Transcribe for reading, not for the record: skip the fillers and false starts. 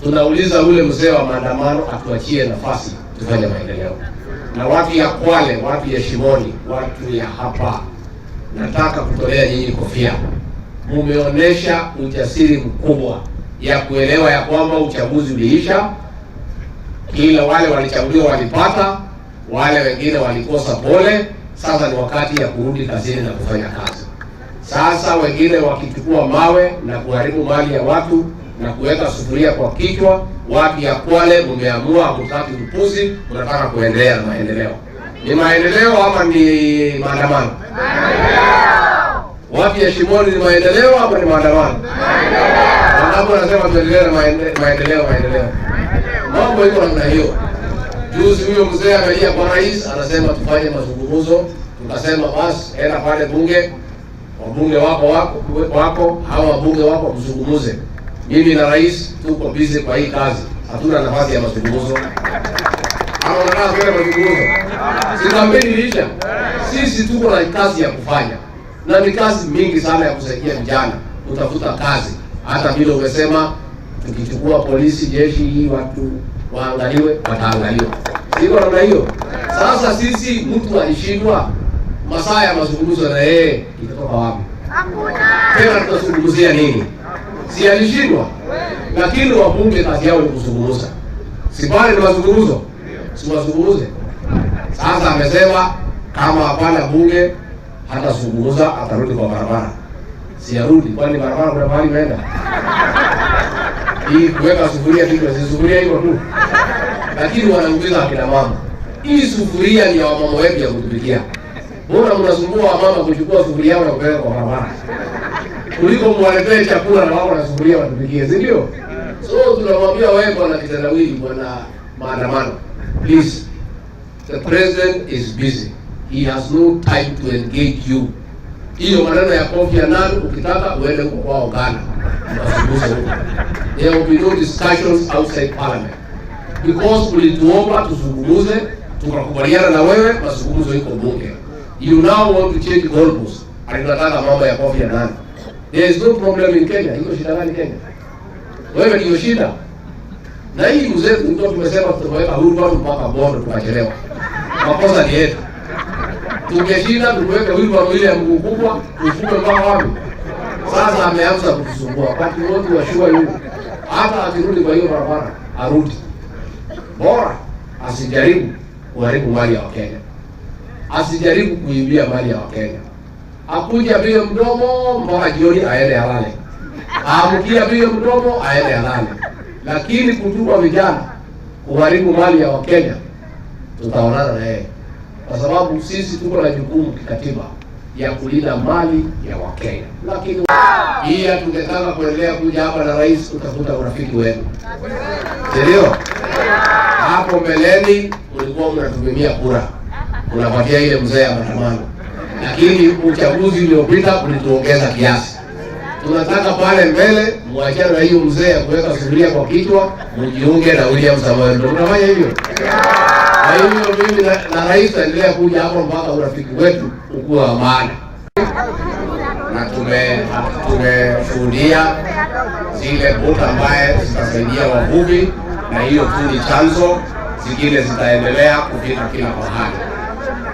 tunauliza ule mzee wa maandamano atuachie nafasi tufanye maendeleo. Na watu ya Kwale, watu ya Shimoni, watu ya hapa, nataka kutolea nyinyi kofia. Mumeonesha ujasiri mkubwa ya kuelewa ya kwamba uchaguzi uliisha. Kila wale walichaguliwa walipata, wale wengine walikosa pole. Sasa ni wakati ya kurudi kazini na kufanya kazi. Sasa wengine wakichukua mawe na kuharibu mali ya watu na kuweka sufuria kwa kichwa, watu ya Kwale mumeamua kutaki upuzi, unataka kuendelea na maendeleo. Ni maendeleo ama ni maandamano? Watu ya Shimoni ni maendeleo ama ni maandamano? Wangapi wanasema tuendelee na maendeleo? Mambo iko namna hiyo. Juzi huyo mzee amelia kwa rais, anasema tufanye mazungumzo. Tukasema basi enda pale bunge, wabunge wako hawa wabunge wako mzungumuze. Mimi na rais tuko busy kwa hii kazi, hatuna nafasi ya mazungumzo. Hapo nataka kwenda mazungumzo. Si kampeni ilisha. Sisi tuko na kazi ya kufanya. Na ni kazi mingi sana ya kusaidia vijana kutafuta kazi. Hata vile umesema tukichukua polisi, jeshi, hii watu waangaliwe, wataangaliwa. Siko namna hiyo. Sasa sisi mtu alishindwa masaa ya mazungumzo na yeye itatoka wapi? Hakuna. Tena tutazungumzia nini? Si alishindwa. Lakini wabunge kazi yao ni kuzungumza. Si pale ni mazungumzo. Si mazungumze. Sasa amesema kama hapana bunge hata zungumza atarudi kwa barabara. Si arudi, kwani barabara kuna mahali imeenda? Hii kuweka sufuria kitu, si sufuria hiyo tu. Lakini wanaongeza akina mama. Hii sufuria ni ya wamama wetu ya kutupikia. Mbona mnasumbua wamama kuchukua sufuria yao na kupeleka kwa barabara? Kuliko mwaletee chakula na wao na sufuria watupikie, si ndio? So tunamwambia wewe bwana kitendawili, bwana maandamano, please, the president is busy. He has no time to engage you. Hiyo maneno ya kofi ya nani, ukitaka uende huko kwao Ghana. There will be no discussions outside parliament. Because ulituomba tuzungumuze, tukakubaliana na wewe, mazungumzo iko bunge. You now want to change goalposts. Anataka mambo ya kofi ya nani. There is no problem in Kenya. Iko shida gani Kenya? Wewe ndio shida. Na hii mzee ndio tumesema tutaweka huru watu mpaka bondo tukachelewa. Makosa ni yetu. Tungeshinda tuweke huru ile ya mguu kubwa, tufume mpaka wapi? Sasa ameanza kutusumbua. Wakati wote washua yule. Hata akirudi kwa hiyo barabara, arudi. Bora asijaribu kuharibu mali ya Wakenya. Asijaribu kuibia mali ya Wakenya. Akuja bila mdomo mpaka jioni aende halale. Aamkia bila mdomo aende halale. Lakini kutuma vijana kuharibu mali ya Wakenya, tutaonana na yeye. Kwa sababu sisi tuko na jukumu kikatiba ya kulinda mali ya Wakenya. Lakini pia tungetaka kuendelea kuja hapa na rais kutafuta urafiki wenu. Ndio? Hapo mbeleni mlikuwa mnatumia kura. Unapatia ile mzee ya maandamano. Lakini uchaguzi uliopita ulituongeza kiasi. Tunataka pale mbele muachane na hiyo mzee ya kuweka sufuria kwa kichwa, mjiunge na William Samoei. Ndio tunafanya hivyo. Kwa hivyo mimi na rais endelea kuja hapo mpaka urafiki wetu ukue wa maana. Na tumeshuhudia zile boti ambaye zitasaidia wavuvi, na hiyo tu ni chanzo, zingine zitaendelea kufika kila mahali.